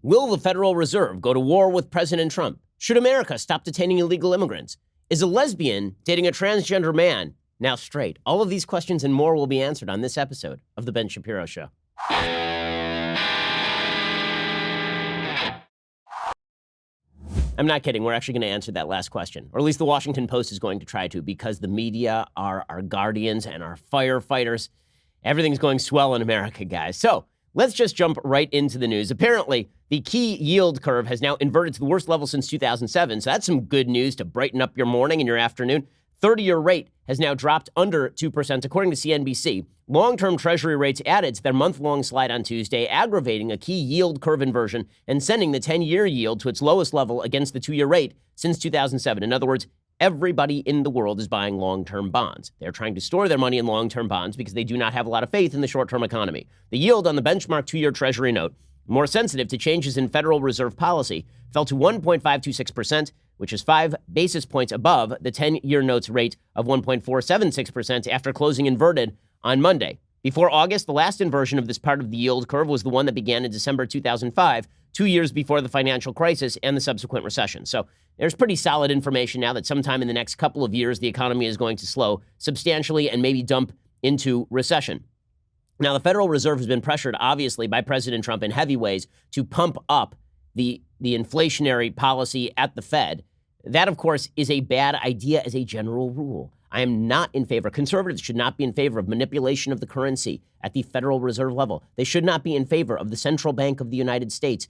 Will the Federal Reserve go to war with President Trump? Should America stop detaining illegal immigrants? Is a lesbian dating a transgender man now straight? All of these questions and more will be answered on this episode of The Ben Shapiro Show. I'm not kidding. We're actually going to answer that last question. Or at least the Washington Post is going to try to, because the media are our guardians and our firefighters. Everything's going swell in America, guys. So let's just jump right into the news. Apparently, the key yield curve has now inverted to the worst level since 2007. So that's some good news to brighten up your morning and your afternoon. 30-year rate has now dropped under 2%, according to CNBC. Long-term Treasury rates added to their month-long slide on Tuesday, aggravating a key yield curve inversion and sending the 10-year yield to its lowest level against the 2-year rate since 2007. In other words, everybody in the world is buying long-term bonds. They're trying to store their money in long-term bonds because they do not have a lot of faith in the short-term economy. The yield on the benchmark 2-year Treasury note, more sensitive to changes in Federal Reserve policy, fell to 1.526%, which is 5 basis points above the 10-year note's rate of 1.476% after closing inverted on Monday. Before August, the last inversion of this part of the yield curve was the one that began in December 2005, 2 years before the financial crisis and the subsequent recession. So there's pretty solid information now that sometime in the next couple of years, the economy is going to slow substantially and maybe dump into recession. Now, the Federal Reserve has been pressured, obviously, by President Trump in heavy ways to pump up the inflationary policy at the Fed. That, of course, is a bad idea as a general rule. I am not in favor. Conservatives should not be in favor of manipulation of the currency at the Federal Reserve level. They should not be in favor of the Central Bank of the United States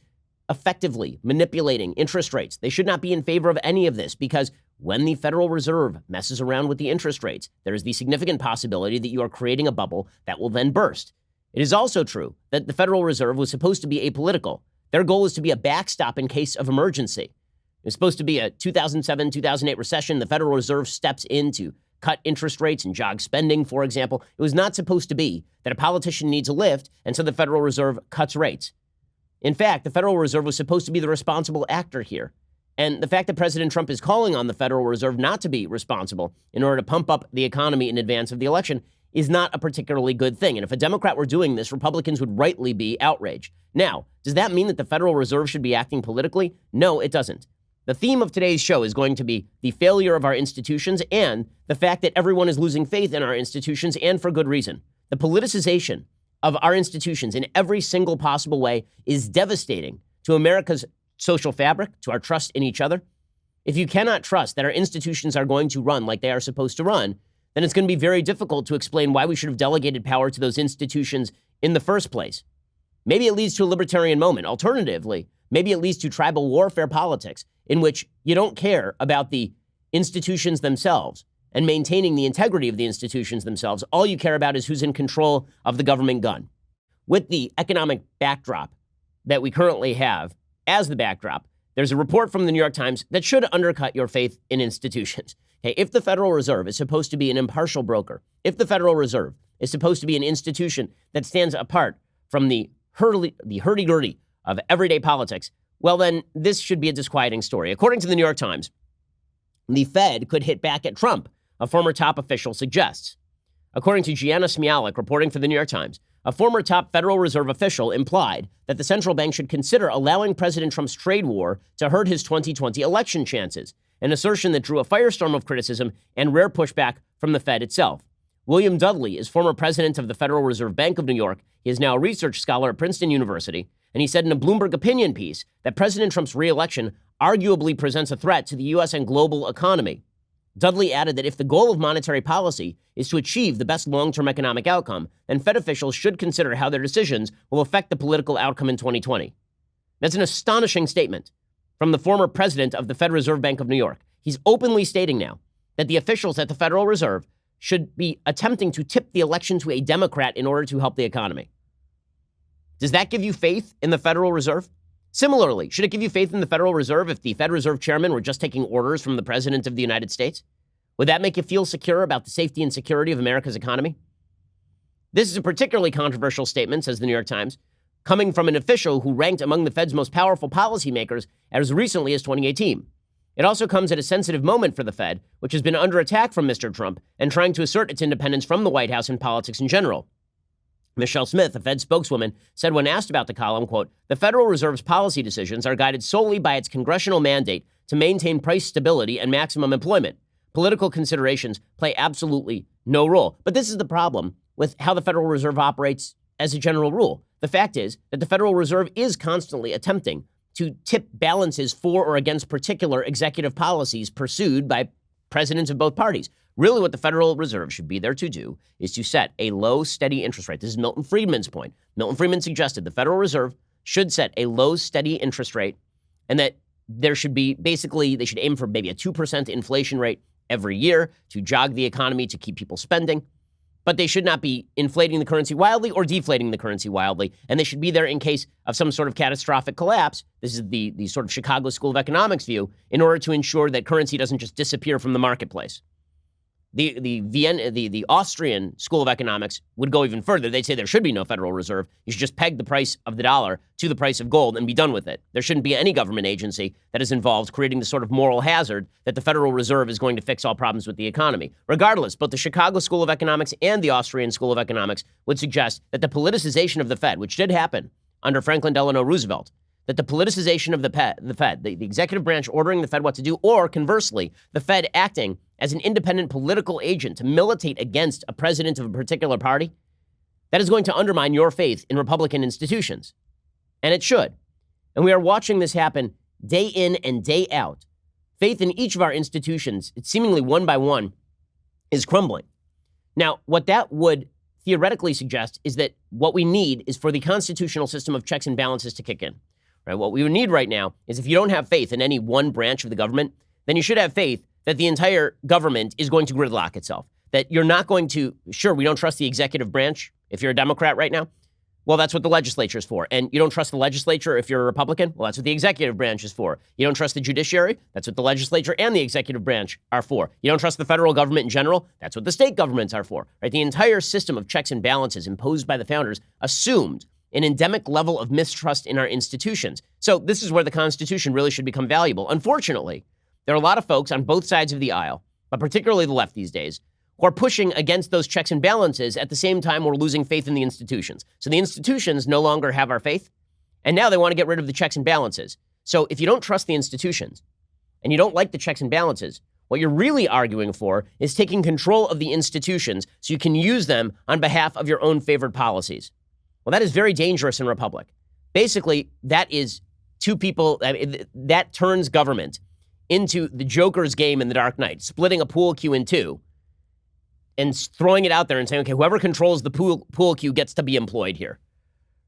effectively manipulating interest rates. They should not be in favor of any of this because when the Federal Reserve messes around with the interest rates, there is the significant possibility that you are creating a bubble that will then burst. It is also true that the Federal Reserve was supposed to be apolitical. Their goal is to be a backstop in case of emergency. It's supposed to be a 2007, 2008 recession. The Federal Reserve steps in to cut interest rates and jog spending, for example. It was not supposed to be that a politician needs a lift, and so the Federal Reserve cuts rates. In fact, the Federal Reserve was supposed to be the responsible actor here. And the fact that President Trump is calling on the Federal Reserve not to be responsible in order to pump up the economy in advance of the election is not a particularly good thing. And if a Democrat were doing this, Republicans would rightly be outraged. Now, does that mean that the Federal Reserve should be acting politically? No, it doesn't. The theme of today's show is going to be the failure of our institutions and the fact that everyone is losing faith in our institutions, and for good reason. The politicization of our institutions in every single possible way is devastating to America's social fabric, to our trust in each other. If you cannot trust that our institutions are going to run like they are supposed to run, then it's going to be very difficult to explain why we should have delegated power to those institutions in the first place. Maybe it leads to a libertarian moment. Alternatively, maybe it leads to tribal warfare politics, in which you don't care about the institutions themselves and maintaining the integrity of the institutions themselves. All you care about is who's in control of the government gun. With the economic backdrop that we currently have as the backdrop, there's a report from the New York Times that should undercut your faith in institutions. Okay, if the Federal Reserve is supposed to be an impartial broker, if the Federal Reserve is supposed to be an institution that stands apart from the hurdy-gurdy of everyday politics, well, then this should be a disquieting story. According to the New York Times, the Fed could hit back at Trump, a former top official suggests. According to Gianna Smialek, reporting for the New York Times, a former top Federal Reserve official implied that the central bank should consider allowing President Trump's trade war to hurt his 2020 election chances, an assertion that drew a firestorm of criticism and rare pushback from the Fed itself. William Dudley is former president of the Federal Reserve Bank of New York. He is now a research scholar at Princeton University, and he said in a Bloomberg opinion piece that President Trump's re-election arguably presents a threat to the U.S. and global economy. Dudley added that if the goal of monetary policy is to achieve the best long-term economic outcome, then Fed officials should consider how their decisions will affect the political outcome in 2020. That's an astonishing statement from the former president of the Fed Reserve Bank of New York. He's openly stating now that the officials at the Federal Reserve should be attempting to tip the election to a Democrat in order to help the economy. Does that give you faith in the Federal Reserve? Similarly, should it give you faith in the Federal Reserve if the Fed Reserve chairman were just taking orders from the President of the United States? Would that make you feel secure about the safety and security of America's economy? This is a particularly controversial statement, says the New York Times, coming from an official who ranked among the Fed's most powerful policymakers as recently as 2018. It also comes at a sensitive moment for the Fed, which has been under attack from Mr. Trump and trying to assert its independence from the White House and politics in general. Michelle Smith, a Fed spokeswoman, said when asked about the column, quote, "The Federal Reserve's policy decisions are guided solely by its congressional mandate to maintain price stability and maximum employment. Political considerations play absolutely no role." But this is the problem with how the Federal Reserve operates as a general rule. The fact is that the Federal Reserve is constantly attempting to tip balances for or against particular executive policies pursued by presidents of both parties. Really, what the Federal Reserve should be there to do is to set a low, steady interest rate. This is Milton Friedman's point. Milton Friedman suggested the Federal Reserve should set a low, steady interest rate, and that there should be basically, they should aim for maybe a 2% inflation rate every year to jog the economy, to keep people spending. But they should not be inflating the currency wildly or deflating the currency wildly. And they should be there in case of some sort of catastrophic collapse. This is the sort of Chicago School of Economics view, in order to ensure that currency doesn't just disappear from the marketplace. The Austrian School of Economics would go even further. They'd say there should be no Federal Reserve. You should just peg the price of the dollar to the price of gold and be done with it. There shouldn't be any government agency that is involved creating the sort of moral hazard that the Federal Reserve is going to fix all problems with the economy. Regardless, both the Chicago School of Economics and the Austrian School of Economics would suggest that the politicization of the Fed, which did happen under Franklin Delano Roosevelt, that the politicization of the Fed, the executive branch ordering the Fed what to do, or conversely, the Fed acting as an independent political agent to militate against a president of a particular party, that is going to undermine your faith in Republican institutions. And it should. And we are watching this happen day in and day out. Faith in each of our institutions, it's seemingly one by one, is crumbling. Now, what that would theoretically suggest is that what we need is for the constitutional system of checks and balances to kick in. Right? What we would need right now is, if you don't have faith in any one branch of the government, then you should have faith that the entire government is going to gridlock itself. That you're not going to, sure, we don't trust the executive branch if you're a Democrat right now. Well, that's what the legislature is for. And you don't trust the legislature if you're a Republican? Well, that's what the executive branch is for. You don't trust the judiciary? That's what the legislature and the executive branch are for. You don't trust the federal government in general? That's what the state governments are for. Right? The entire system of checks and balances imposed by the founders assumed an endemic level of mistrust in our institutions. So this is where the Constitution really should become valuable. Unfortunately, there are a lot of folks on both sides of the aisle, but particularly the left these days, who are pushing against those checks and balances at the same time we're losing faith in the institutions. So the institutions no longer have our faith, and now they want to get rid of the checks and balances. So if you don't trust the institutions and you don't like the checks and balances, what you're really arguing for is taking control of the institutions so you can use them on behalf of your own favored policies. Well, that is very dangerous in a republic. Basically, that is two people, that turns government into the Joker's game in The Dark Knight, splitting a pool cue in two and throwing it out there and saying, okay, whoever controls the pool cue gets to be employed here.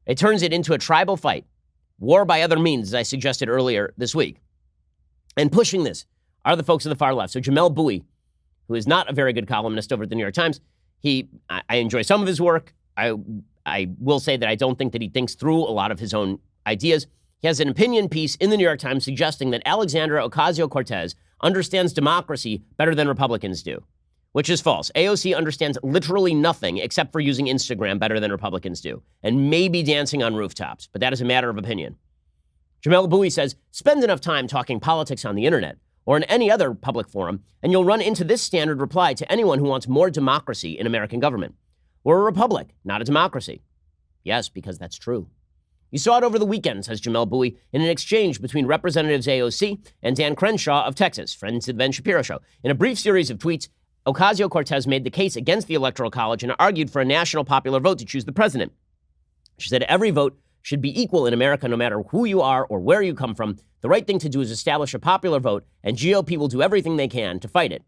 It turns it into a tribal fight, war by other means, as I suggested earlier this week. And pushing this are the folks of the far left. So Jamel Bouie, who is not a very good columnist over at the New York Times, I enjoy some of his work. I will say that I don't think that he thinks through a lot of his own ideas. He has an opinion piece in the New York Times suggesting that Alexandria Ocasio-Cortez understands democracy better than Republicans do, which is false. AOC understands literally nothing except for using Instagram better than Republicans do, and maybe dancing on rooftops, but that is a matter of opinion. Jamel Bouie says, spend enough time talking politics on the internet or in any other public forum, and you'll run into this standard reply to anyone who wants more democracy in American government. We're a republic, not a democracy. Yes, because that's true. You saw it over the weekend, says Jamel Bouie, in an exchange between Representatives AOC and Dan Crenshaw of Texas, friends of the Ben Shapiro show. In a brief series of tweets, Ocasio-Cortez made the case against the Electoral College and argued for a national popular vote to choose the president. She said every vote should be equal in America no matter who you are or where you come from. The right thing to do is establish a popular vote, and GOP will do everything they can to fight it.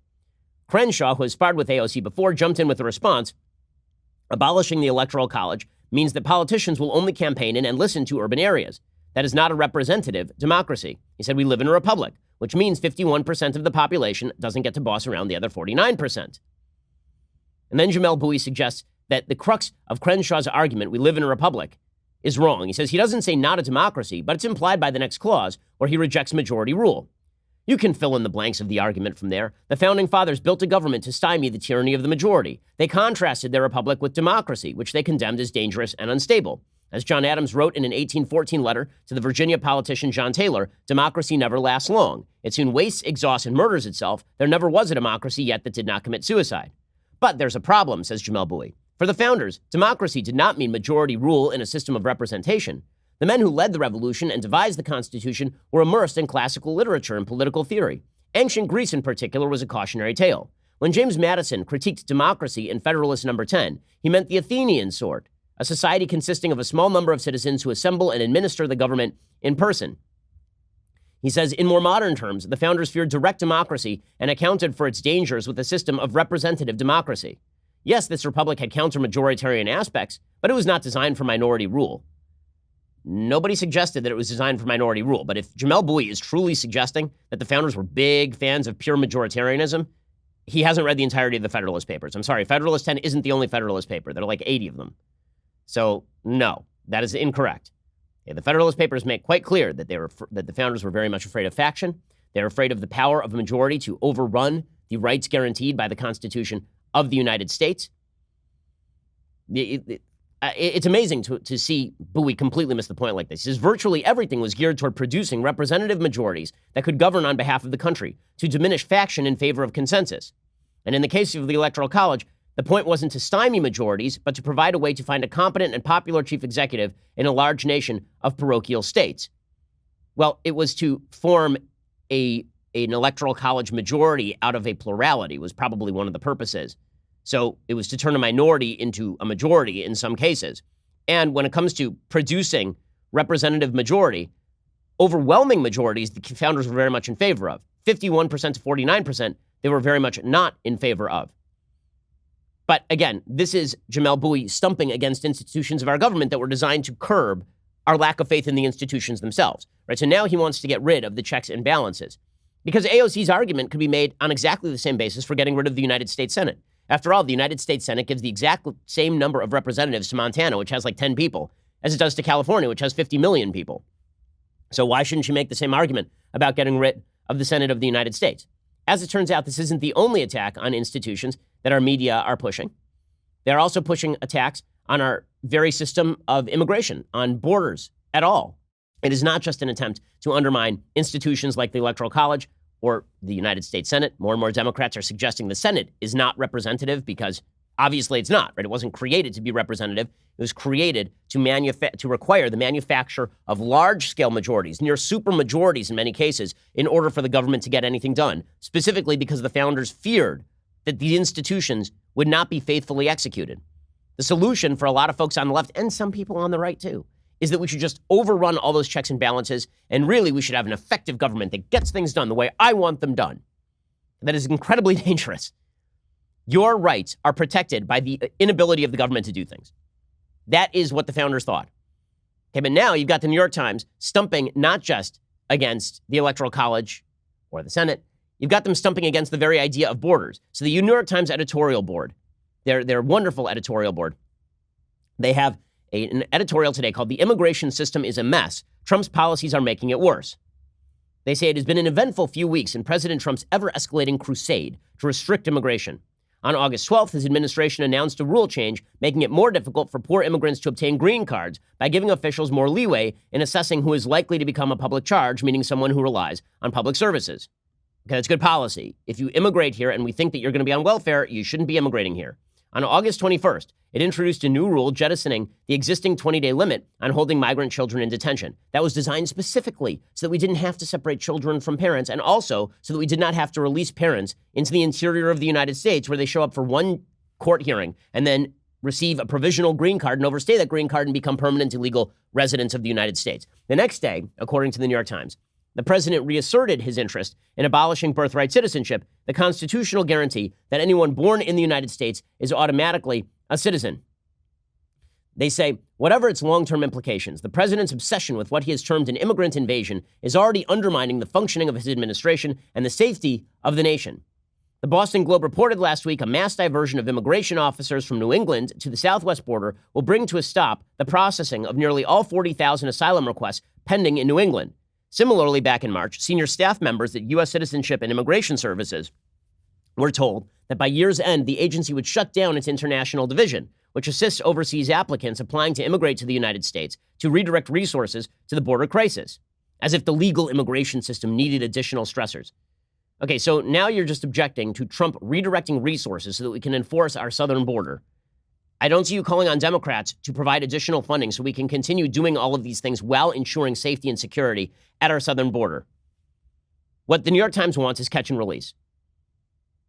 Crenshaw, who has sparred with AOC before, jumped in with a response. Abolishing the Electoral College means that politicians will only campaign in and listen to urban areas. That is not a representative democracy. He said we live in a republic, which means 51% of the population doesn't get to boss around the other 49%. And then Jamel Bouie suggests that the crux of Crenshaw's argument, we live in a republic, is wrong. He says he doesn't say not a democracy, but it's implied by the next clause where he rejects majority rule. You can fill in the blanks of the argument from there. The Founding Fathers built a government to stymie the tyranny of the majority. They contrasted their republic with democracy, which they condemned as dangerous and unstable. As John Adams wrote in an 1814 letter to the Virginia politician John Taylor, democracy never lasts long. It soon wastes, exhausts, and murders itself. There never was a democracy yet that did not commit suicide. But there's a problem, says Jamel Bouie. For the founders, democracy did not mean majority rule in a system of representation. The men who led the revolution and devised the Constitution were immersed in classical literature and political theory. Ancient Greece, in particular, was a cautionary tale. When James Madison critiqued democracy in Federalist No. 10, he meant the Athenian sort, a society consisting of a small number of citizens who assemble and administer the government in person. He says, in more modern terms, the founders feared direct democracy and accounted for its dangers with a system of representative democracy. Yes, this republic had counter-majoritarian aspects, but it was not designed for minority rule. Nobody suggested that it was designed for minority rule, but if Jamel Bouie is truly suggesting that the founders were big fans of pure majoritarianism, he hasn't read the entirety of the Federalist Papers. I'm sorry, Federalist 10 isn't the only Federalist paper. There are like 80 of them. So, no, that is incorrect. Okay, the Federalist Papers make quite clear that that the founders were very much afraid of faction. They're afraid of the power of a majority to overrun the rights guaranteed by the Constitution of the United States. It's amazing to see Bouie completely miss the point like this. He says virtually everything was geared toward producing representative majorities that could govern on behalf of the country, to diminish faction in favor of consensus. And in the case of the Electoral College, the point wasn't to stymie majorities, but to provide a way to find a competent and popular chief executive in a large nation of parochial states. Well, it was to form an Electoral College majority out of a plurality was probably one of the purposes. So it was to turn a minority into a majority in some cases. And when it comes to producing representative majority, overwhelming majorities, the founders were very much in favor of. 51% to 49%, they were very much not in favor of. But again, this is Jamel Bouie stumping against institutions of our government that were designed to curb our lack of faith in the institutions themselves, right? So now he wants to get rid of the checks and balances, because AOC's argument could be made on exactly the same basis for getting rid of the United States Senate. After all, the United States Senate gives the exact same number of representatives to Montana, which has like 10 people, as it does to California, which has 50 million people. So why shouldn't you make the same argument about getting rid of the Senate of the United States? As it turns out, this isn't the only attack on institutions that our media are pushing. They're also pushing attacks on our very system of immigration, on borders at all. It is not just an attempt to undermine institutions like the Electoral College or the United States Senate. More and more Democrats are suggesting the Senate is not representative because obviously it's not, right? It wasn't created to be representative. It was created to require the manufacture of large-scale majorities, near super majorities in many cases, in order for the government to get anything done, specifically because the founders feared that the institutions would not be faithfully executed. The solution for a lot of folks on the left, and some people on the right too, is that we should just overrun all those checks and balances, and really we should have an effective government that gets things done the way I want them done. That is incredibly dangerous. Your rights are protected by the inability of the government to do things. That is what the founders thought. Okay, but now you've got the New York Times stumping not just against the Electoral College or the Senate, you've got them stumping against the very idea of borders. So the New York Times editorial board, their wonderful editorial board, they have an editorial today called "The Immigration System is a Mess. Trump's Policies Are Making It Worse." They say it has been an eventful few weeks in President Trump's ever-escalating crusade to restrict immigration. On August 12th, his administration announced a rule change making it more difficult for poor immigrants to obtain green cards by giving officials more leeway in assessing who is likely to become a public charge, meaning someone who relies on public services. Okay, that's good policy. If you immigrate here and we think that you're going to be on welfare, you shouldn't be immigrating here. On August 21st, it introduced a new rule jettisoning the existing 20-day limit on holding migrant children in detention. That was designed specifically so that we didn't have to separate children from parents, and also so that we did not have to release parents into the interior of the United States where they show up for one court hearing and then receive a provisional green card and overstay that green card and become permanent illegal residents of the United States. The next day, according to the New York Times, the president reasserted his interest in abolishing birthright citizenship, the constitutional guarantee that anyone born in the United States is automatically a citizen. They say, whatever its long-term implications, the president's obsession with what he has termed an immigrant invasion is already undermining the functioning of his administration and the safety of the nation. The Boston Globe reported last week a mass diversion of immigration officers from New England to the southwest border will bring to a stop the processing of nearly all 40,000 asylum requests pending in New England. Similarly, back in March, senior staff members at U.S. Citizenship and Immigration Services were told that by year's end, the agency would shut down its international division, which assists overseas applicants applying to immigrate to the United States to redirect resources to the border crisis, as if the legal immigration system needed additional stressors. Okay, so now you're just objecting to Trump redirecting resources so that we can enforce our southern border. I don't see you calling on Democrats to provide additional funding so we can continue doing all of these things while ensuring safety and security at our southern border. What the New York Times wants is catch and release.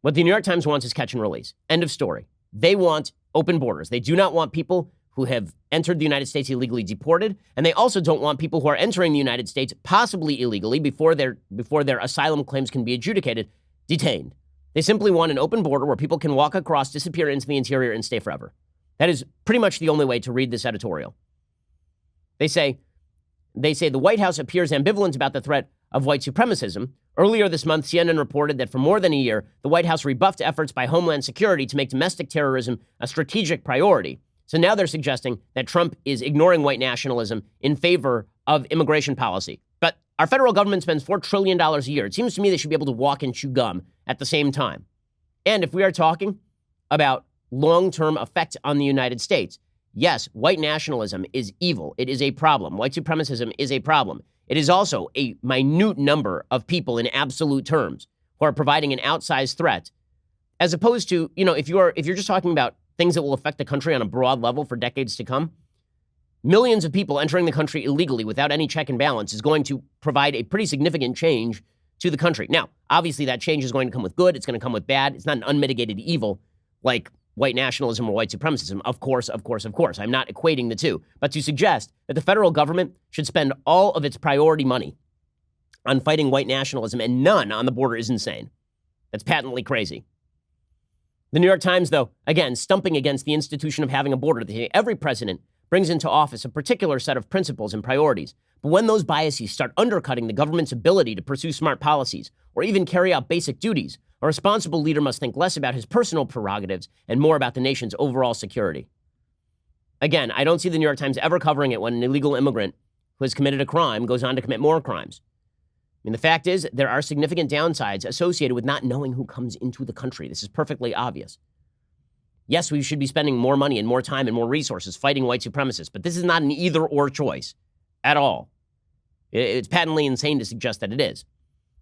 What the New York Times wants is catch and release. End of story. They want open borders. They do not want people who have entered the United States illegally deported, and they also don't want people who are entering the United States possibly illegally before their asylum claims can be adjudicated, detained. They simply want an open border where people can walk across, disappear into the interior, and stay forever. That is pretty much the only way to read this editorial. They say the White House appears ambivalent about the threat of white supremacism. Earlier this month, CNN reported that for more than a year, the White House rebuffed efforts by Homeland Security to make domestic terrorism a strategic priority. So now they're suggesting that Trump is ignoring white nationalism in favor of immigration policy. But our federal government spends $4 trillion a year. It seems to me they should be able to walk and chew gum at the same time. And if we are talking about long-term effect on the United States, yes, white nationalism is evil. It is a problem. White supremacism is a problem. It is also a minute number of people in absolute terms who are providing an outsized threat, as opposed to, if you're just talking about things that will affect the country on a broad level for decades to come, millions of people entering the country illegally without any check and balance is going to provide a pretty significant change to the country. Now, obviously that change is going to come with good. It's going to come with bad. It's not an unmitigated evil like white nationalism or white supremacism. Of course. I'm not equating the two. But to suggest that the federal government should spend all of its priority money on fighting white nationalism and none on the border is insane. That's patently crazy. The New York Times, though, again, stumping against the institution of having a border. Every president brings into office a particular set of principles and priorities. But when those biases start undercutting the government's ability to pursue smart policies or even carry out basic duties, a responsible leader must think less about his personal prerogatives and more about the nation's overall security. Again, I don't see the New York Times ever covering it when an illegal immigrant who has committed a crime goes on to commit more crimes. I mean, the fact is, there are significant downsides associated with not knowing who comes into the country. This is perfectly obvious. Yes, we should be spending more money and more time and more resources fighting white supremacists, but this is not an either-or choice at all. It's patently insane to suggest that it is.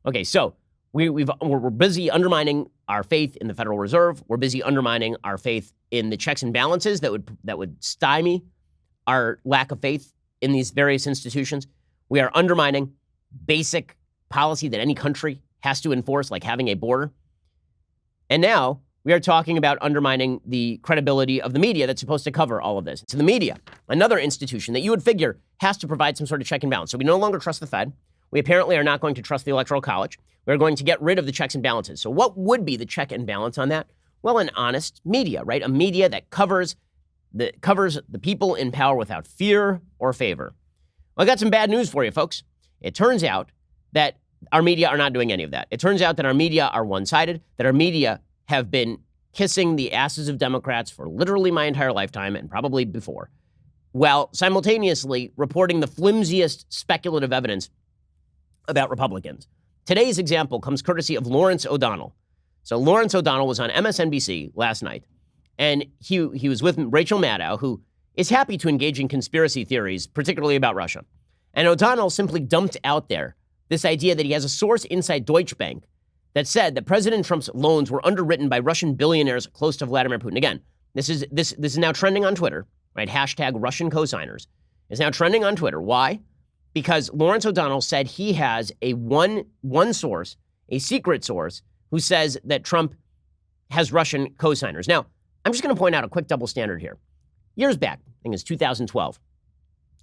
Okay, so we're busy undermining our faith in the Federal Reserve. We're busy undermining our faith in the checks and balances that would stymie our lack of faith in these various institutions. We are undermining basic policy that any country has to enforce, like having a border. And now we are talking about undermining the credibility of the media that's supposed to cover all of this. So the media, another institution that you would figure has to provide some sort of check and balance. So we no longer trust the Fed. We apparently are not going to trust the Electoral College. We're going to get rid of the checks and balances. So what would be the check and balance on that? Well, an honest media, right? A media that covers the people in power without fear or favor. Well, I got some bad news for you, folks. It turns out that our media are not doing any of that. It turns out that our media are one-sided, that our media have been kissing the asses of Democrats for literally my entire lifetime and probably before, while simultaneously reporting the flimsiest speculative evidence about Republicans. Today's example comes courtesy of Lawrence O'Donnell. So Lawrence O'Donnell was on MSNBC last night, and he was with Rachel Maddow, who is happy to engage in conspiracy theories, particularly about Russia. And O'Donnell simply dumped out there this idea that he has a source inside Deutsche Bank that said that President Trump's loans were underwritten by Russian billionaires close to Vladimir Putin. Again, this is now trending on Twitter, right? Hashtag Russian cosigners. It's now trending on Twitter. Why? Because Lawrence O'Donnell said he has a one source, a secret source, who says that Trump has Russian cosigners. Now, I'm just going to point out a quick double standard here. Years back, I think it's 2012,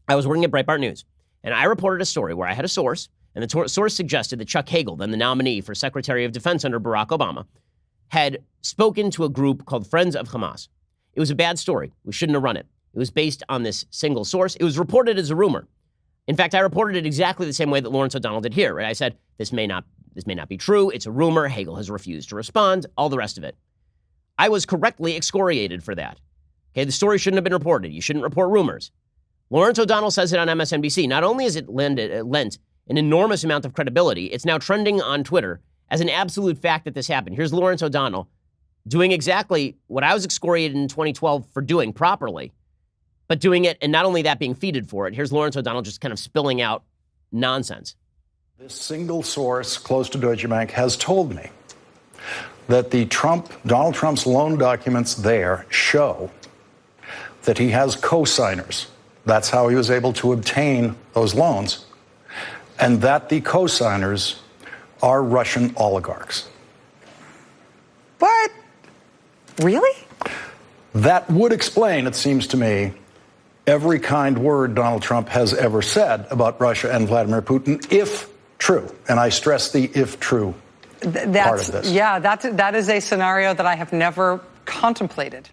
I was working at Breitbart News, and I reported a story where I had a source, and the source suggested that Chuck Hagel, then the nominee for Secretary of Defense under Barack Obama, had spoken to a group called Friends of Hamas. It was a bad story. We shouldn't have run it. It was based on this single source. It was reported as a rumor. In fact, I reported it exactly the same way that Lawrence O'Donnell did here, right? I said, this may not be true. It's a rumor. Hagel has refused to respond, all the rest of it. I was correctly excoriated for that. Okay, the story shouldn't have been reported. You shouldn't report rumors. Lawrence O'Donnell says it on MSNBC. Not only has it lent an enormous amount of credibility, it's now trending on Twitter as an absolute fact that this happened. Here's Lawrence O'Donnell doing exactly what I was excoriated in 2012 for doing properly, but doing it, and not only that, being feeded for it. Here's Lawrence O'Donnell just kind of spilling out nonsense. This single source close to Deutsche Bank has told me that Donald Trump's loan documents there show that he has co-signers. That's how he was able to obtain those loans. And that the co-signers are Russian oligarchs. What? Really? That would explain, it seems to me, every kind word Donald Trump has ever said about Russia and Vladimir Putin, if true. And I stress the if true part of this. Yeah, that is a scenario that I have never contemplated.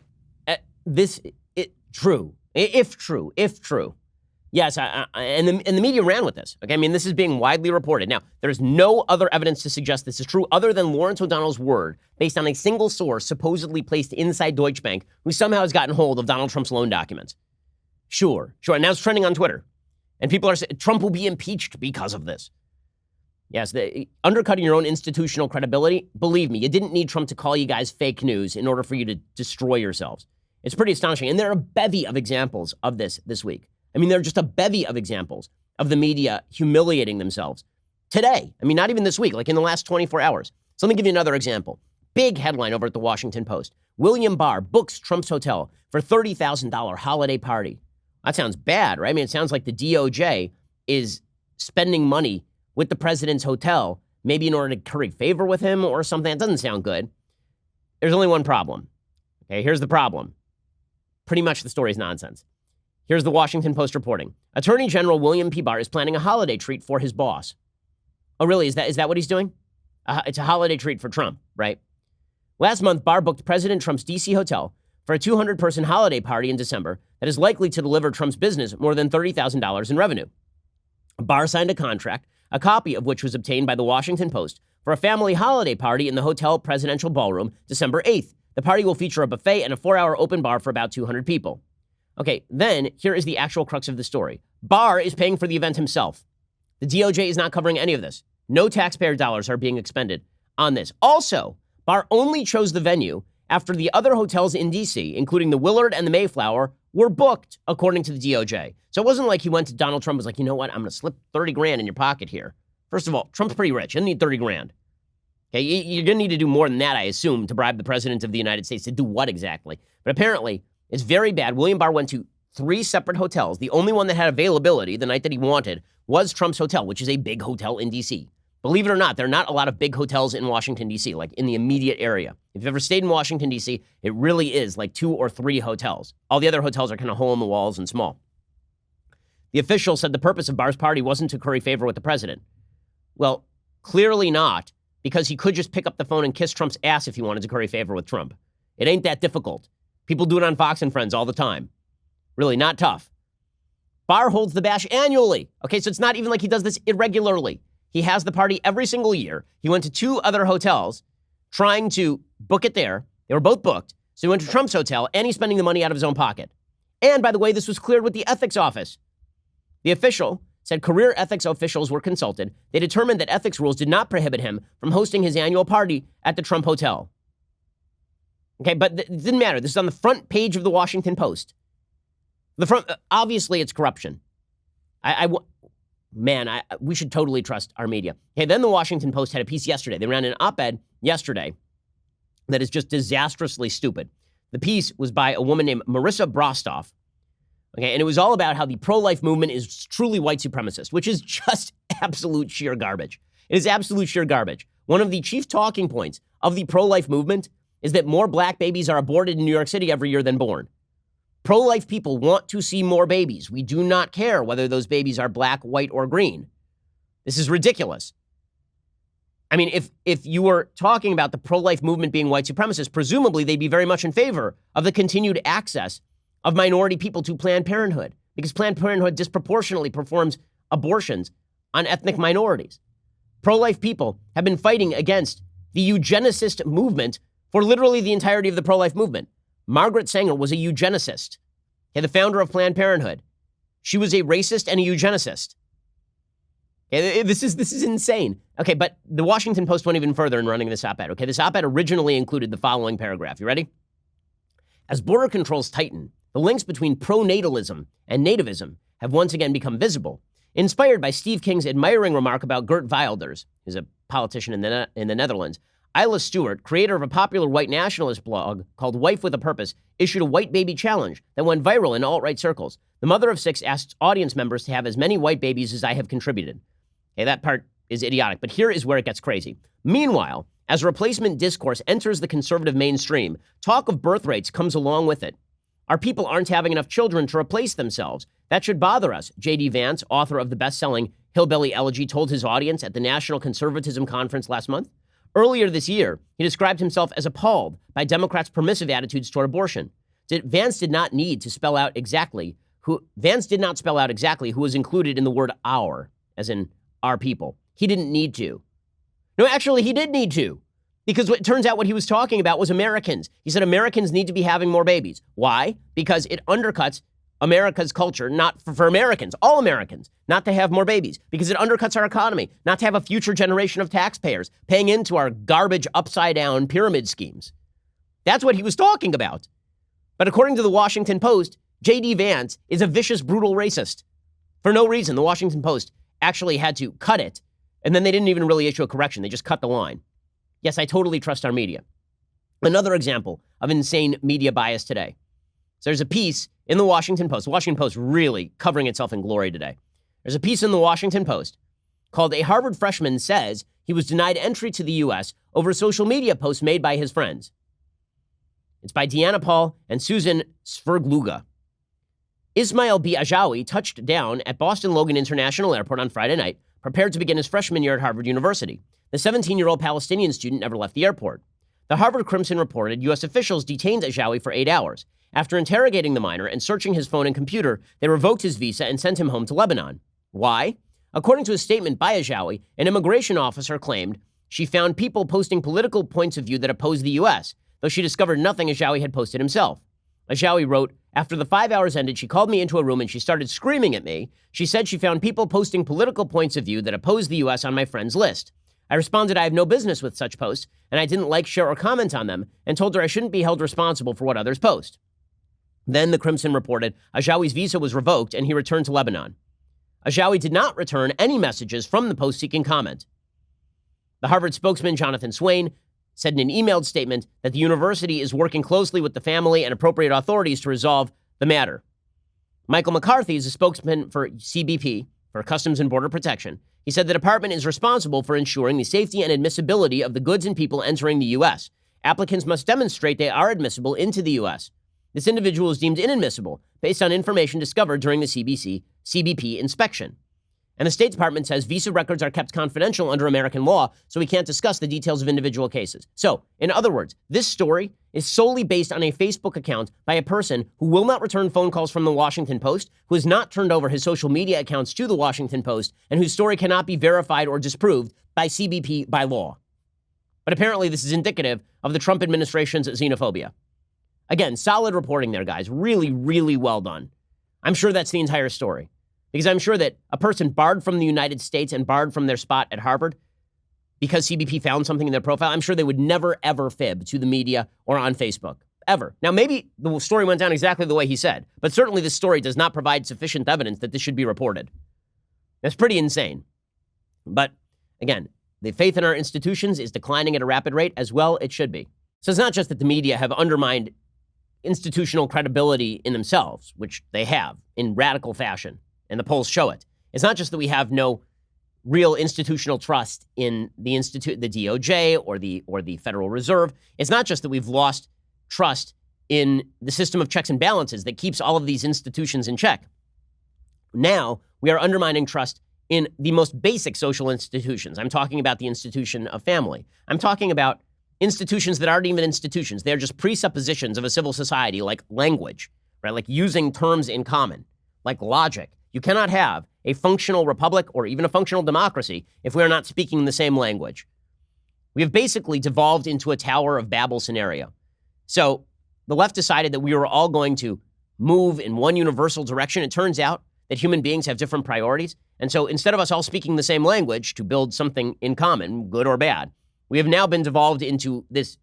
True. If true. Yes, and the media ran with this. Okay, I mean, this is being widely reported. Now, there's no other evidence to suggest this is true other than Lawrence O'Donnell's word, based on a single source supposedly placed inside Deutsche Bank, who somehow has gotten hold of Donald Trump's loan documents. Sure. And now it's trending on Twitter. And people are saying Trump will be impeached because of this. Yes, undercutting your own institutional credibility, believe me, you didn't need Trump to call you guys fake news in order for you to destroy yourselves. It's pretty astonishing. And there are a bevy of examples of this week. I mean, there are just a bevy of examples of the media humiliating themselves today. I mean, not even this week, like in the last 24 hours. So let me give you another example. Big headline over at the Washington Post. William Barr books Trump's hotel for $30,000 holiday party. That sounds bad, right? I mean, it sounds like the DOJ is spending money with the president's hotel, maybe in order to curry favor with him or something. That doesn't sound good. There's only one problem. Okay, here's the problem. Pretty much the story is nonsense. Here's the Washington Post reporting. Attorney General William P. Barr is planning a holiday treat for his boss. Oh, really? Is that what he's doing? It's a holiday treat for Trump, right? Last month, Barr booked President Trump's D.C. hotel for a 200-person holiday party in December that is likely to deliver Trump's business more than $30,000 in revenue. Barr signed a contract, a copy of which was obtained by the Washington Post, for a family holiday party in the hotel presidential ballroom December 8th. The party will feature a buffet and a 4-hour open bar for about 200 people. Okay, then here is the actual crux of the story. Barr is paying for the event himself. The DOJ is not covering any of this. No taxpayer dollars are being expended on this. Also, Barr only chose the venue after the other hotels in D.C., including the Willard and the Mayflower, were booked, according to the DOJ. So it wasn't like he went to Donald Trump and was like, you know what, I'm going to slip 30 grand in your pocket here. First of all, Trump's pretty rich. He doesn't need 30 grand. Okay, you're going to need to do more than that, I assume, to bribe the president of the United States. To do what exactly? But apparently, it's very bad. William Barr went to 3 separate hotels. The only one that had availability the night that he wanted was Trump's hotel, which is a big hotel in D.C. Believe it or not, there are not a lot of big hotels in Washington, D.C., like in the immediate area. If you've ever stayed in Washington, D.C., it really is like 2 or 3 hotels. All the other hotels are kind of hole in the walls and small. The official said the purpose of Barr's party wasn't to curry favor with the president. Well, clearly not, because he could just pick up the phone and kiss Trump's ass if he wanted to curry favor with Trump. It ain't that difficult. People do it on Fox and Friends all the time. Really not tough. Barr holds the bash annually. Okay, so it's not even like he does this irregularly. He has the party every single year. He went to 2 other hotels trying to book it there. They were both booked. So he went to Trump's hotel and he's spending the money out of his own pocket. And by the way, this was cleared with the ethics office. The official said career ethics officials were consulted. They determined that ethics rules did not prohibit him from hosting his annual party at the Trump Hotel. Okay, but it didn't matter. This is on the front page of the Washington Post. The front, obviously, it's corruption. We should totally trust our media. Okay, then the Washington Post had a piece yesterday. They ran an op-ed yesterday that is just disastrously stupid. The piece was by a woman named Marissa Brostoff. Okay, and it was all about how the pro-life movement is truly white supremacist, which is just absolute sheer garbage. It is absolute sheer garbage. One of the chief talking points of the pro-life movement is that more black babies are aborted in New York City every year than born. Pro-life people want to see more babies. We do not care whether those babies are black, white, or green. This is ridiculous. I mean, if you were talking about the pro-life movement being white supremacist, presumably they'd be very much in favor of the continued access of minority people to Planned Parenthood, because Planned Parenthood disproportionately performs abortions on ethnic minorities. Pro-life people have been fighting against the eugenicist movement for literally the entirety of the pro-life movement. Margaret Sanger was a eugenicist, the founder of Planned Parenthood. She was a racist and a eugenicist. Okay, this is insane. Okay, but the Washington Post went even further in running this op-ed. Okay, this op-ed originally included the following paragraph. You ready? As border controls tighten, the links between pronatalism and nativism have once again become visible. Inspired by Steve King's admiring remark about Geert Wilders, who's a politician in the Netherlands, Isla Stewart, creator of a popular white nationalist blog called Wife with a Purpose, issued a white baby challenge that went viral in alt-right circles. The mother of 6 asked audience members to have as many white babies as I have contributed. Okay, that part is idiotic, but here is where it gets crazy. Meanwhile, as replacement discourse enters the conservative mainstream, talk of birth rates comes along with it. Our people aren't having enough children to replace themselves. That should bother us, J.D. Vance, author of the best-selling Hillbilly Elegy, told his audience at the National Conservatism Conference last month. Earlier this year, he described himself as appalled by Democrats' permissive attitudes toward abortion. Vance did not spell out exactly who was included in the word our, as in our people. He didn't need to. No, actually, he did need to. Because it turns out what he was talking about was Americans. He said Americans need to be having more babies. Why? Because it undercuts America's culture, not for Americans, all Americans, not to have more babies. Because it undercuts our economy, not to have a future generation of taxpayers paying into our garbage upside-down pyramid schemes. That's what he was talking about. But according to the Washington Post, J.D. Vance is a vicious, brutal racist. For no reason, the Washington Post actually had to cut it, and then they didn't even really issue a correction. They just cut the line. Yes, I totally trust our media. Another example of insane media bias today. So there's a piece in the Washington Post really covering itself in glory today. There's a piece in the Washington Post called "A Harvard Freshman Says He Was Denied Entry to the U.S. Over Social Media Posts Made by His Friends." It's by Deanna Paul and Susan Svergluga. Ismail B. Ajawi touched down at Boston Logan International Airport on Friday night, prepared to begin his freshman year at Harvard University. The 17-year-old Palestinian student never left the airport. The Harvard Crimson reported U.S. officials detained Ajawi for 8 hours. After interrogating the minor and searching his phone and computer, they revoked his visa and sent him home to Lebanon. Why? According to a statement by Ajawi, an immigration officer claimed she found people posting political points of view that oppose the U.S., though she discovered nothing Ajawi had posted himself. Ajawi wrote, "After the 5 hours ended, she called me into a room and she started screaming at me. She said she found people posting political points of view that oppose the U.S. on my friends list. I responded I have no business with such posts, and I didn't like, share, or comment on them, and told her I shouldn't be held responsible for what others post." Then the Crimson reported Ajawi's visa was revoked and he returned to Lebanon. Ajawi did not return any messages from the post seeking comment. The Harvard spokesman, Jonathan Swain, said in an emailed statement that the university is working closely with the family and appropriate authorities to resolve the matter. Michael McCarthy is a spokesman for CBP, for Customs and Border Protection. He said the department is responsible for ensuring the safety and admissibility of the goods and people entering the U.S. Applicants must demonstrate they are admissible into the U.S. This individual is deemed inadmissible based on information discovered during the CBP inspection. And the State Department says visa records are kept confidential under American law, so we can't discuss the details of individual cases. So, in other words, this story is solely based on a Facebook account by a person who will not return phone calls from the Washington Post, who has not turned over his social media accounts to the Washington Post, and whose story cannot be verified or disproved by CBP by law. But apparently this is indicative of the Trump administration's xenophobia. Again, solid reporting there, guys. Really, really well done. I'm sure that's the entire story. Because I'm sure that a person barred from the United States and barred from their spot at Harvard because CBP found something in their profile, I'm sure they would never, ever fib to the media or on Facebook. Ever. Now, maybe the story went down exactly the way he said, but certainly this story does not provide sufficient evidence that this should be reported. That's pretty insane. But, again, the faith in our institutions is declining at a rapid rate, as well it should be. So it's not just that the media have undermined institutional credibility in themselves, which they have in radical fashion. And the polls show it. It's not just that we have no real institutional trust in the DOJ or the Federal Reserve. It's not just that we've lost trust in the system of checks and balances that keeps all of these institutions in check. Now we are undermining trust in the most basic social institutions. I'm talking about the institution of family. I'm talking about institutions that aren't even institutions. They're just presuppositions of a civil society, like language, right? Like using terms in common, like logic. You cannot have a functional republic or even a functional democracy if we are not speaking the same language. We have basically devolved into a Tower of Babel scenario. So the left decided that we were all going to move in one universal direction. It turns out that human beings have different priorities. And so instead of us all speaking the same language to build something in common, good or bad, we have now been devolved into this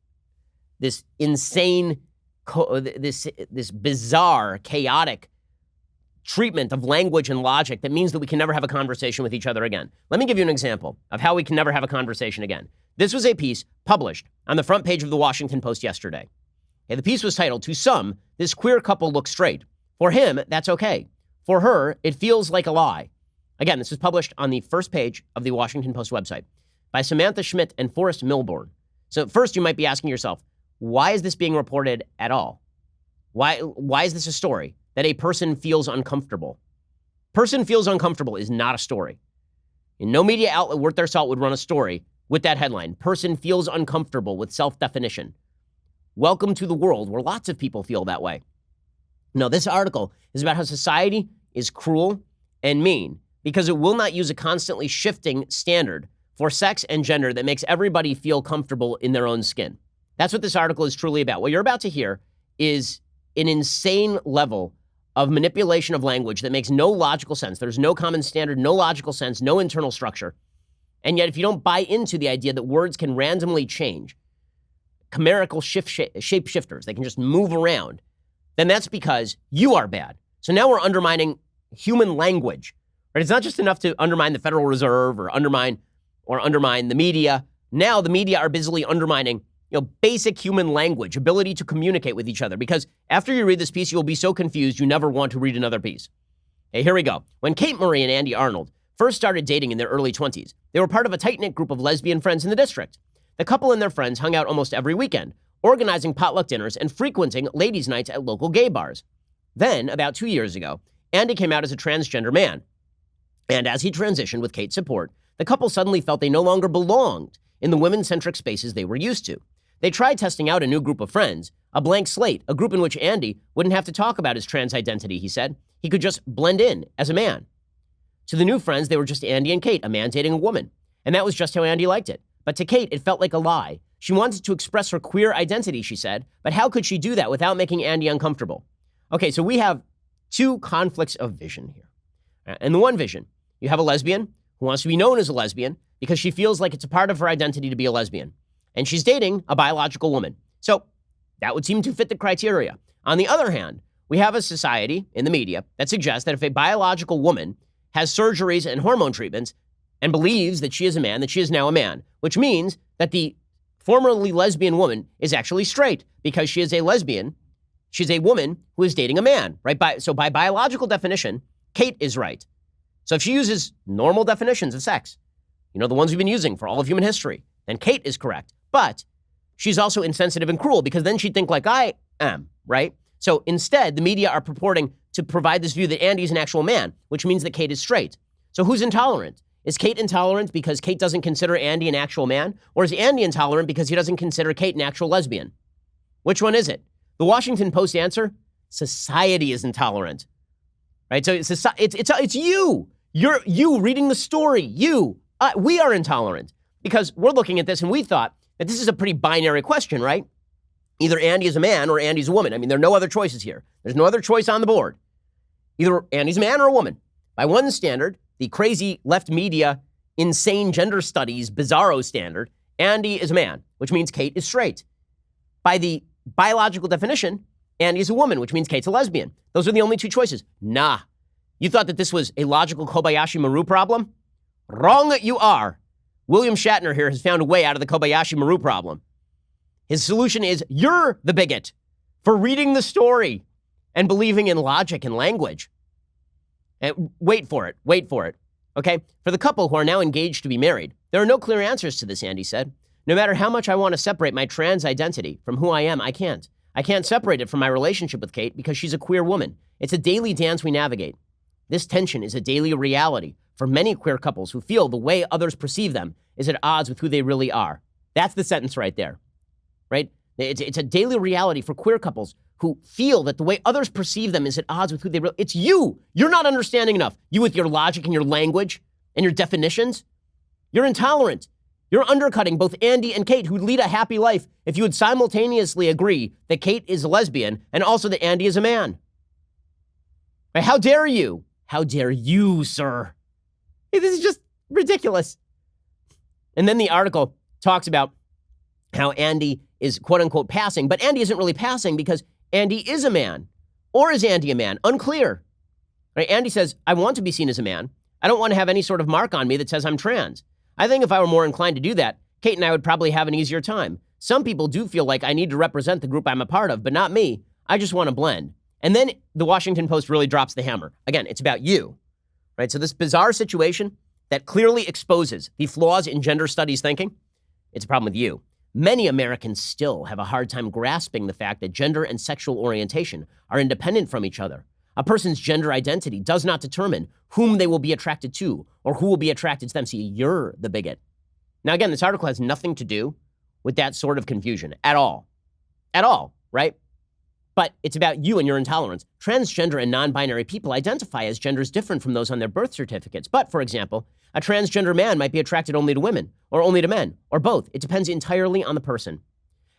insane, this bizarre, chaotic treatment of language and logic that means that we can never have a conversation with each other again. Let me give you an example of how we can never have a conversation again. This was a piece published on the front page of the Washington Post yesterday. Okay, the piece was titled, "To some, this queer couple looks straight. For him, that's okay. For her, it feels like a lie." Again, this was published on the first page of the Washington Post website by Samantha Schmidt and Forrest Milbourne. So first, you might be asking yourself, why is this being reported at all? Why is this a story that a person feels uncomfortable? Person feels uncomfortable is not a story. And no media outlet worth their salt would run a story with that headline, "Person feels uncomfortable with self-definition." Welcome to the world where lots of people feel that way. No, this article is about how society is cruel and mean because it will not use a constantly shifting standard for sex and gender that makes everybody feel comfortable in their own skin. That's what this article is truly about. What you're about to hear is an insane level of manipulation of language that makes no logical sense. There's no common standard, no logical sense, no internal structure. And yet, if you don't buy into the idea that words can randomly change, chimerical shapeshifters, they can just move around, then that's because you are bad. So now we're undermining human language. Right? It's not just enough to undermine the Federal Reserve or undermine the media. Now the media are busily undermining, basic human language, ability to communicate with each other. Because after you read this piece, you'll be so confused you never want to read another piece. Hey, here we go. When Kate Murray and Andy Arnold first started dating in their early 20s, they were part of a tight-knit group of lesbian friends in the district. The couple and their friends hung out almost every weekend, organizing potluck dinners and frequenting ladies' nights at local gay bars. Then, about 2 years ago, Andy came out as a transgender man. And as he transitioned with Kate's support, the couple suddenly felt they no longer belonged in the women-centric spaces they were used to. They tried testing out a new group of friends, a blank slate, a group in which Andy wouldn't have to talk about his trans identity, he said. He could just blend in as a man. To the new friends, they were just Andy and Kate, a man dating a woman. And that was just how Andy liked it. But to Kate, it felt like a lie. She wanted to express her queer identity, she said, but how could she do that without making Andy uncomfortable? Okay, so we have two conflicts of vision here. And the one vision, you have a lesbian who wants to be known as a lesbian because she feels like it's a part of her identity to be a lesbian. And she's dating a biological woman. So that would seem to fit the criteria. On the other hand, we have a society in the media that suggests that if a biological woman has surgeries and hormone treatments and believes that she is a man, that she is now a man, which means that the formerly lesbian woman is actually straight because she is a lesbian. She's a woman who is dating a man, right? So by biological definition, Kate is right. So if she uses normal definitions of sex, the ones we've been using for all of human history, then Kate is correct. But she's also insensitive and cruel because then she'd think like I am, right? So instead, the media are purporting to provide this view that Andy's an actual man, which means that Kate is straight. So who's intolerant? Is Kate intolerant because Kate doesn't consider Andy an actual man? Or is Andy intolerant because he doesn't consider Kate an actual lesbian? Which one is it? The Washington Post answer, society is intolerant, right? So it's you. You're you reading the story. We are intolerant because we're looking at this and we thought that this is a pretty binary question, right? Either Andy is a man or Andy's a woman. I mean, there are no other choices here. There's no other choice on the board. Either Andy's a man or a woman. By one standard, the crazy left media, insane gender studies, bizarro standard, Andy is a man, which means Kate is straight. By the biological definition, Andy is a woman, which means Kate's a lesbian. Those are the only two choices. Nah. You thought that this was a logical Kobayashi Maru problem? Wrong you are. William Shatner here has found a way out of the Kobayashi Maru problem. His solution is you're the bigot for reading the story and believing in logic and language. And wait for it. Okay? For the couple who are now engaged to be married, there are no clear answers to this, Andy said. No matter how much I want to separate my trans identity from who I am, I can't. I can't separate it from my relationship with Kate because she's a queer woman. It's a daily dance we navigate. This tension is a daily reality for many queer couples who feel the way others perceive them is at odds with who they really are. That's the sentence right there, right? It's a daily reality for queer couples who feel that the way others perceive them is at odds with who they really... It's you. You're not understanding enough. You with your logic and your language and your definitions. You're intolerant. You're undercutting both Andy and Kate, who'd lead a happy life if you would simultaneously agree that Kate is a lesbian and also that Andy is a man. Right? How dare you? How dare you, sir? Hey, this is just ridiculous. And then the article talks about how Andy is quote-unquote passing, but Andy isn't really passing because Andy is a man. Or is Andy a man? Unclear. Right? Andy says, I want to be seen as a man. I don't want to have any sort of mark on me that says I'm trans. I think if I were more inclined to do that, Kate and I would probably have an easier time. Some people do feel like I need to represent the group I'm a part of, but not me. I just want to blend. And then the Washington Post really drops the hammer. Again, it's about you, right? So this bizarre situation that clearly exposes the flaws in gender studies thinking, it's a problem with you. Many Americans still have a hard time grasping the fact that gender and sexual orientation are independent from each other. A person's gender identity does not determine whom they will be attracted to or who will be attracted to them. See, you're the bigot. Now, again, this article has nothing to do with that sort of confusion at all. At all, right? But it's about you and your intolerance. Transgender and non-binary people identify as genders different from those on their birth certificates. But, for example, a transgender man might be attracted only to women, or only to men, or both. It depends entirely on the person.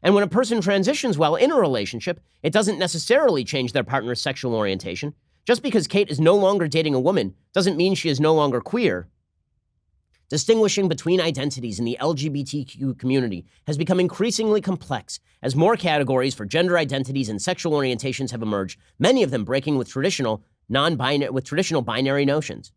And when a person transitions while in a relationship, it doesn't necessarily change their partner's sexual orientation. Just because Kate is no longer dating a woman doesn't mean she is no longer queer. Distinguishing between identities in the LGBTQ community has become increasingly complex as more categories for gender identities and sexual orientations have emerged, many of them breaking with traditional binary notions.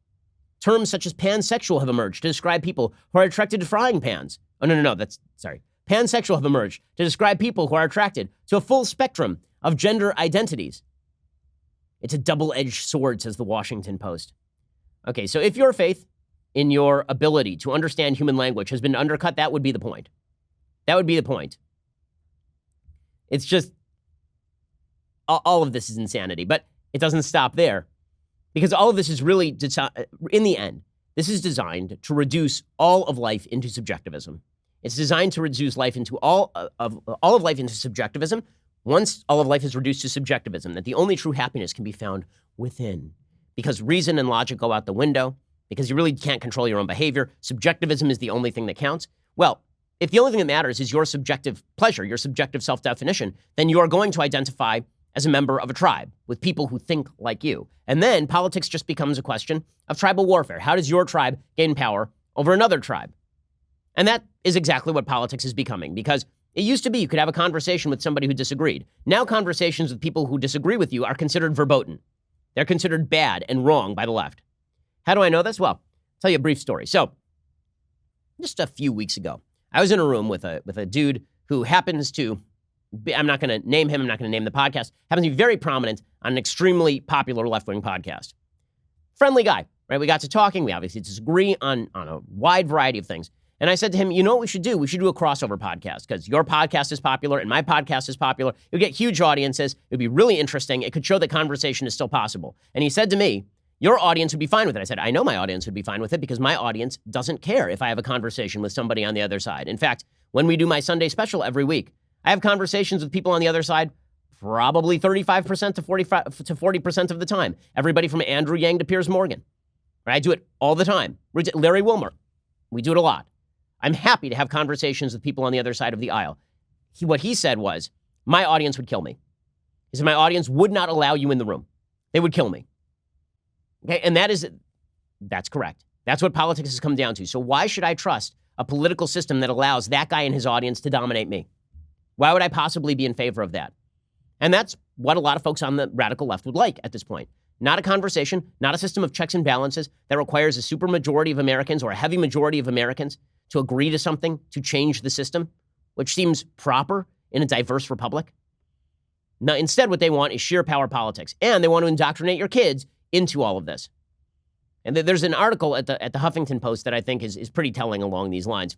Terms such as pansexual have emerged to describe people who are attracted to frying pans. Pansexual have emerged to describe people who are attracted to a full spectrum of gender identities. It's a double-edged sword, says the Washington Post. Okay, so if your faith in your ability to understand human language has been undercut, that would be the point. That would be the point. It's just, all of this is insanity, but it doesn't stop there. Because all of this is really, in the end, this is designed to reduce all of life into subjectivism. It's designed to reduce life into all of life into subjectivism. Once all of life is reduced to subjectivism, that the only true happiness can be found within. Because reason and logic go out the window, because you really can't control your own behavior. Subjectivism is the only thing that counts. Well, if the only thing that matters is your subjective pleasure, your subjective self-definition, then you are going to identify as a member of a tribe with people who think like you. And then politics just becomes a question of tribal warfare. How does your tribe gain power over another tribe? And that is exactly what politics is becoming, because it used to be you could have a conversation with somebody who disagreed. Now conversations with people who disagree with you are considered verboten. They're considered bad and wrong by the left. How do I know this? Well, I'll tell you a brief story. So just a few weeks ago, I was in a room with a dude who happens to be, I'm not going to name him, I'm not going to name the podcast, happens to be very prominent on an extremely popular left-wing podcast. Friendly guy, right? We got to talking. We obviously disagree on a wide variety of things. And I said to him, you know what we should do? We should do a crossover podcast because your podcast is popular and my podcast is popular. You'll get huge audiences. It would be really interesting. It could show that conversation is still possible. And he said to me, your audience would be fine with it. I said, I know my audience would be fine with it because my audience doesn't care if I have a conversation with somebody on the other side. In fact, when we do my Sunday special every week, I have conversations with people on the other side probably 35% to 40% of the time. Everybody from Andrew Yang to Piers Morgan. Right? I do it all the time. Larry Wilmer. We do it a lot. I'm happy to have conversations with people on the other side of the aisle. What he said was, my audience would kill me. He said, my audience would not allow you in the room. They would kill me. Okay, and that's correct. That's what politics has come down to. So why should I trust a political system that allows that guy and his audience to dominate me? Why would I possibly be in favor of that? And that's what a lot of folks on the radical left would like at this point. Not a conversation, not a system of checks and balances that requires a supermajority of Americans or a heavy majority of Americans to agree to something to change the system, which seems proper in a diverse republic. Now, instead, what they want is sheer power politics, and they want to indoctrinate your kids into all of this. And there's an article at the Huffington Post that I think is pretty telling along these lines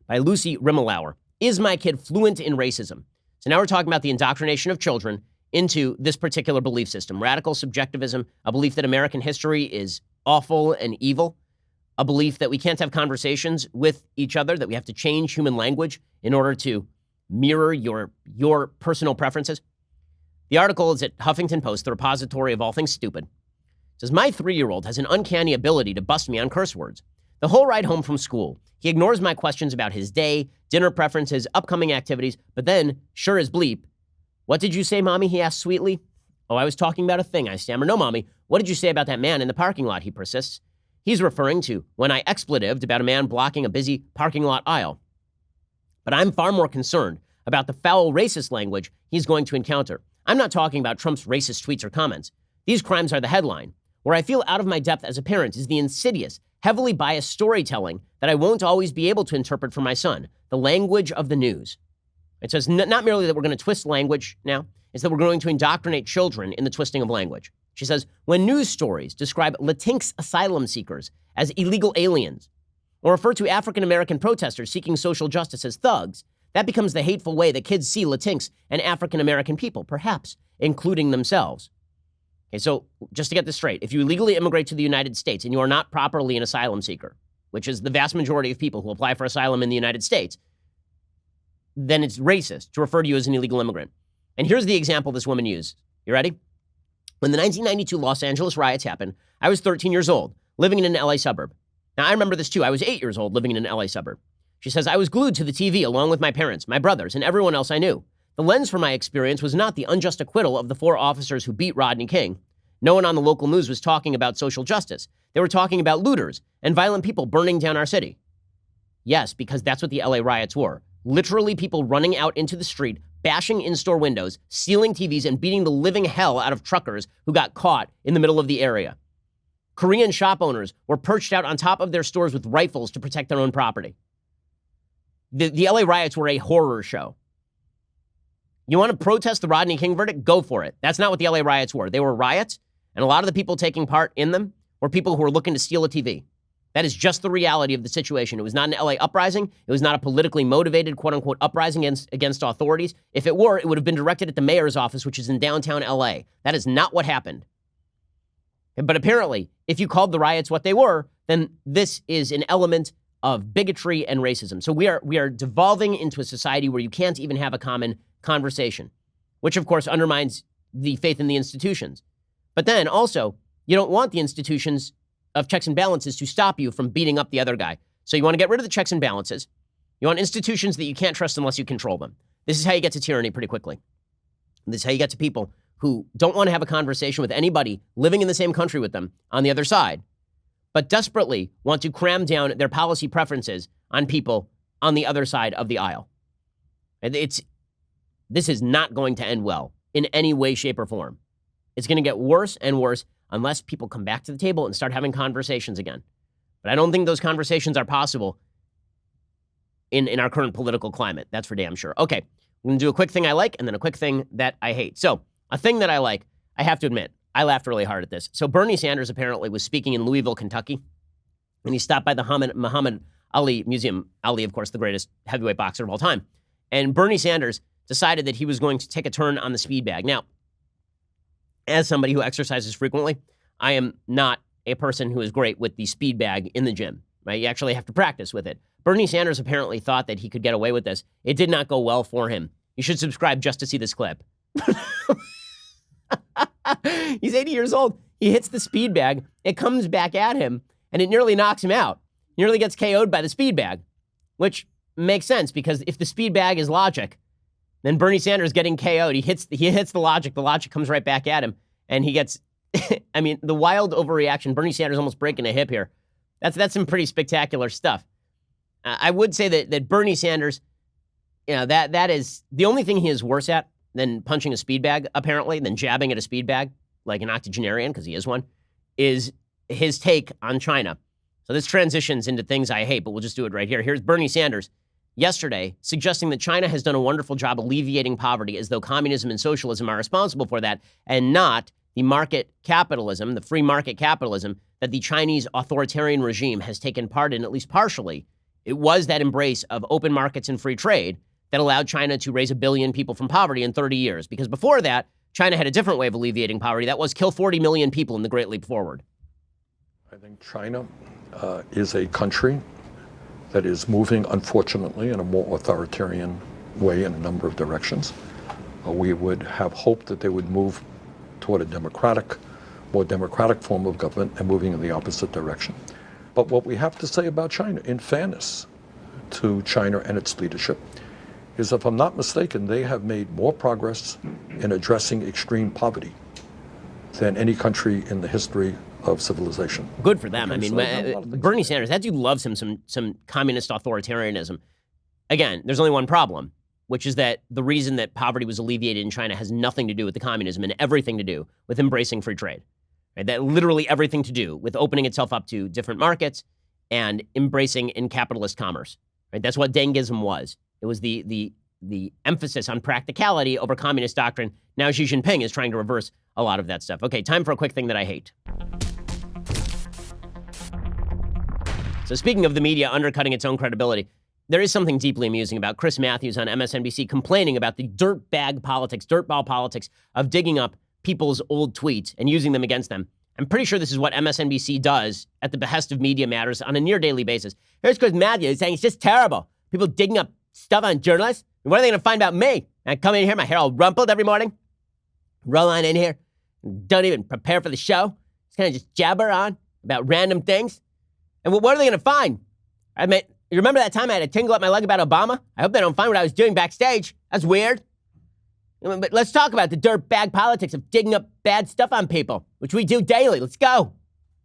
by Lucy Rimmelauer. Is my kid fluent in racism? So now we're talking about the indoctrination of children into this particular belief system. Radical subjectivism, a belief that American history is awful and evil, a belief that we can't have conversations with each other, that we have to change human language in order to mirror your personal preferences. The article is at Huffington Post, the repository of all things stupid. It says, my 3-year-old has an uncanny ability to bust me on curse words. The whole ride home from school, he ignores my questions about his day, dinner preferences, upcoming activities, but then, sure as bleep, what did you say, Mommy? He asked sweetly. Oh, I was talking about a thing, I stammer. No, Mommy, what did you say about that man in the parking lot, he persists. He's referring to when I expletived about a man blocking a busy parking lot aisle. But I'm far more concerned about the foul racist language he's going to encounter. I'm not talking about Trump's racist tweets or comments. These crimes are the headline. Where I feel out of my depth as a parent is the insidious, heavily biased storytelling that I won't always be able to interpret for my son, the language of the news. It says not merely that we're going to twist language now, it's that we're going to indoctrinate children in the twisting of language. She says, when news stories describe Latinx asylum seekers as illegal aliens, or refer to African-American protesters seeking social justice as thugs, that becomes the hateful way that kids see Latinx and African-American people, perhaps including themselves. Okay, so just to get this straight, if you illegally immigrate to the United States and you are not properly an asylum seeker, which is the vast majority of people who apply for asylum in the United States, then it's racist to refer to you as an illegal immigrant. And here's the example this woman used. You ready? When the 1992 Los Angeles riots happened, I was 13 years old, living in an LA suburb. Now, I remember this too. I was 8 years old, living in an LA suburb. She says, I was glued to the TV along with my parents, my brothers, and everyone else I knew. The lens for my experience was not the unjust acquittal of the 4 officers who beat Rodney King. No one on the local news was talking about social justice. They were talking about looters and violent people burning down our city. Yes, because that's what the LA riots were. Literally people running out into the street, bashing in-store windows, stealing TVs, and beating the living hell out of truckers who got caught in the middle of the area. Korean shop owners were perched out on top of their stores with rifles to protect their own property. The LA riots were a horror show. You want to protest the Rodney King verdict? Go for it. That's not what the LA riots were. They were riots, and a lot of the people taking part in them were people who were looking to steal a TV. That is just the reality of the situation. It was not an LA uprising. It was not a politically motivated, quote-unquote, uprising against authorities. If it were, it would have been directed at the mayor's office, which is in downtown LA. That is not what happened. But apparently, if you called the riots what they were, then this is an element of bigotry and racism. So we are devolving into a society where you can't even have a common conversation, which of course undermines the faith in the institutions. But then also, you don't want the institutions of checks and balances to stop you from beating up the other guy. So you want to get rid of the checks and balances. You want institutions that you can't trust unless you control them. This is how you get to tyranny pretty quickly. This is how you get to people who don't want to have a conversation with anybody living in the same country with them on the other side, but desperately want to cram down their policy preferences on people on the other side of the aisle. This is not going to end well in any way, shape, or form. It's going to get worse and worse unless people come back to the table and start having conversations again. But I don't think those conversations are possible in our current political climate. That's for damn sure. Okay, I'm going to do a quick thing I like and then a quick thing that I hate. So a thing that I like, I have to admit, I laughed really hard at this. So Bernie Sanders apparently was speaking in Louisville, Kentucky, and he stopped by the Muhammad Ali Museum. Ali, of course, the greatest heavyweight boxer of all time. And Bernie Sanders decided that he was going to take a turn on the speed bag. Now, as somebody who exercises frequently, I am not a person who is great with the speed bag in the gym, right? You actually have to practice with it. Bernie Sanders apparently thought that he could get away with this. It did not go well for him. You should subscribe just to see this clip. He's 80 years old. He hits the speed bag. It comes back at him, and it nearly knocks him out. He nearly gets KO'd by the speed bag, which makes sense because if the speed bag is logic, then Bernie Sanders getting KO'd. He hits the logic. The logic comes right back at him, and he gets. I mean, the wild overreaction. Bernie Sanders almost breaking a hip here. That's some pretty spectacular stuff. I would say that Bernie Sanders, that is the only thing he is worse at than punching a speed bag, apparently, than jabbing at a speed bag, like an octogenarian, because he is one, is his take on China. So this transitions into things I hate, but we'll just do it right here. Here's Bernie Sanders yesterday suggesting that China has done a wonderful job alleviating poverty as though communism and socialism are responsible for that and not the market capitalism, the free market capitalism that the Chinese authoritarian regime has taken part in, at least partially. It was that embrace of open markets and free trade that allowed China to raise 1 billion people from poverty in 30 years. Because before that, China had a different way of alleviating poverty. That was kill 40 million people in the Great Leap Forward. I think China is a country that is moving, unfortunately, in a more authoritarian way in a number of directions. We would have hoped that they would move toward a more democratic form of government and moving in the opposite direction. But what we have to say about China, in fairness to China and its leadership, is, if I'm not mistaken, they have made more progress in addressing extreme poverty than any country in the history of civilization. Good for them. I mean, Bernie Sanders, that dude loves him some communist authoritarianism. Again, there's only one problem. which is that the reason that poverty was alleviated in China has nothing to do with the communism and everything to do with embracing free trade. Right? That literally everything to do with opening itself up to different markets and embracing in capitalist commerce. Right? That's what Dengism was. It was the emphasis on practicality over communist doctrine. Now Xi Jinping is trying to reverse a lot of that stuff. Okay, time for a quick thing that I hate. So speaking of the media undercutting its own credibility, there is something deeply amusing about Chris Matthews on MSNBC complaining about the dirtball politics of digging up people's old tweets and using them against them. I'm pretty sure this is what MSNBC does at the behest of Media Matters on a near daily basis. Here's Chris Matthews saying it's just terrible. People digging up stuff on journalists. What are they going to find about me? I come in here, my hair all rumpled every morning, roll on in here, don't even prepare for the show. Just kind of just jabber on about random things. And what are they going to find? I mean, you remember that time I had a tingle up my leg about Obama? I hope they don't find what I was doing backstage. That's weird. But let's talk about the dirtbag politics of digging up bad stuff on people, which we do daily. Let's go.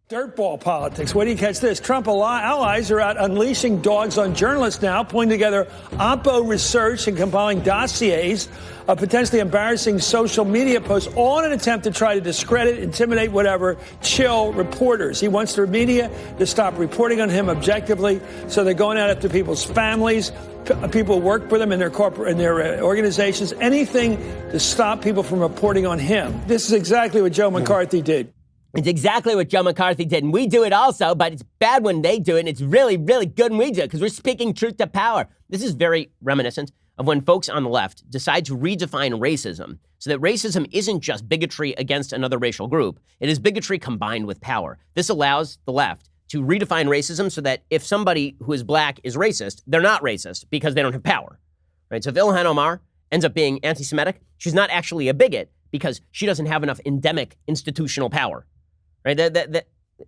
Dirtball politics. Where do you catch this? Trump allies are out unleashing dogs on journalists now, pulling together Oppo research and compiling dossiers of potentially embarrassing social media posts, all in an attempt to try to discredit, intimidate, whatever, chill reporters. He wants the media to stop reporting on him objectively, so they're going out after people's families, people who work for them in their organizations, anything to stop people from reporting on him. This is exactly what Joe McCarthy did. It's exactly what Joe McCarthy did, and we do it also, but it's bad when they do it, and it's really, really good when we do it, because we're speaking truth to power. This is very reminiscent of when folks on the left decide to redefine racism, so that racism isn't just bigotry against another racial group, it is bigotry combined with power. This allows the left to redefine racism so that if somebody who is black is racist, they're not racist because they don't have power. Right? So if Ilhan Omar ends up being anti-Semitic, she's not actually a bigot because she doesn't have enough endemic institutional power. Right? That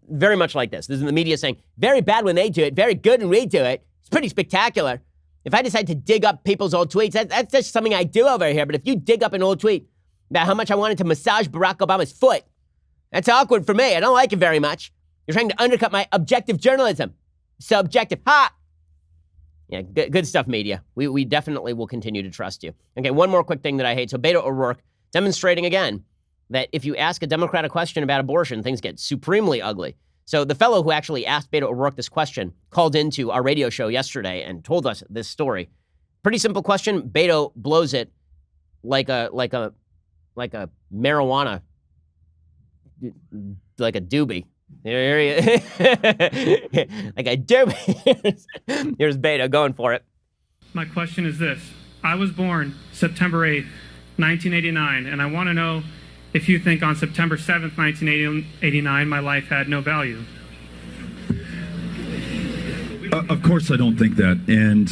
very much like this. This is the media saying, very bad when they do it, very good when we do it. It's pretty spectacular. If I decide to dig up people's old tweets, that's just something I do over here. But if you dig up an old tweet about how much I wanted to massage Barack Obama's foot, that's awkward for me. I don't like it very much. You're trying to undercut my objective journalism. Subjective. Ha! Yeah, good stuff, media. We definitely will continue to trust you. Okay, one more quick thing that I hate. So Beto O'Rourke demonstrating again that if you ask a Democrat a question about abortion, things get supremely ugly. So the fellow who actually asked Beto O'Rourke this question called into our radio show yesterday and told us this story. Pretty simple question. Beto blows it like a marijuana, like a doobie. Here he is. Like a doobie. Here's Beto going for it. My question is this. I was born September 8th, 1989, and I want to know if you think on September 7th, 1989, my life had no value. Of course I don't think that, and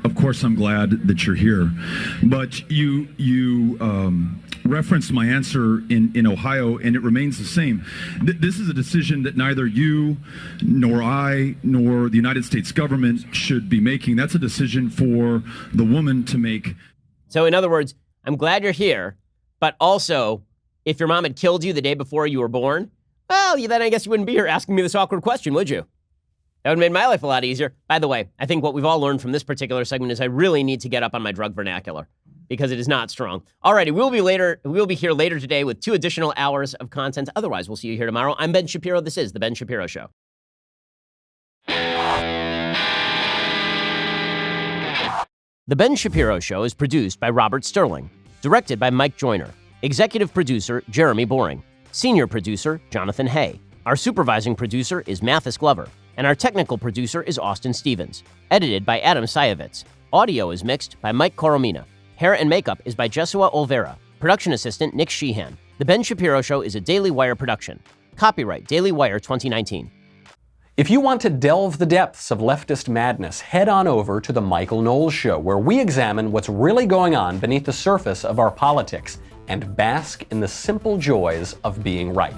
of course I'm glad that you're here. But you referenced my answer in Ohio, and it remains the same. This is a decision that neither you, nor I, nor the United States government should be making. That's a decision for the woman to make. So in other words, I'm glad you're here, but also, if your mom had killed you the day before you were born, well, then I guess you wouldn't be here asking me this awkward question, would you? That would have made my life a lot easier. By the way, I think what we've all learned from this particular segment is I really need to get up on my drug vernacular because it is not strong. Alrighty, we'll be here later today with 2 additional hours of content. Otherwise, we'll see you here tomorrow. I'm Ben Shapiro. This is The Ben Shapiro Show. The Ben Shapiro Show is produced by Robert Sterling, directed by Mike Joyner, executive producer Jeremy Boring, senior producer Jonathan Hay. Our supervising producer is Mathis Glover, and our technical producer is Austin Stevens, edited by Adam Sayevitz. Audio is mixed by Mike Coromina. Hair and makeup is by Jesua Olvera. Production assistant Nick Sheehan. The Ben Shapiro Show is a Daily Wire production. Copyright Daily Wire 2019. If you want to delve the depths of leftist madness, head on over to The Michael Knowles Show, where we examine what's really going on beneath the surface of our politics and bask in the simple joys of being right.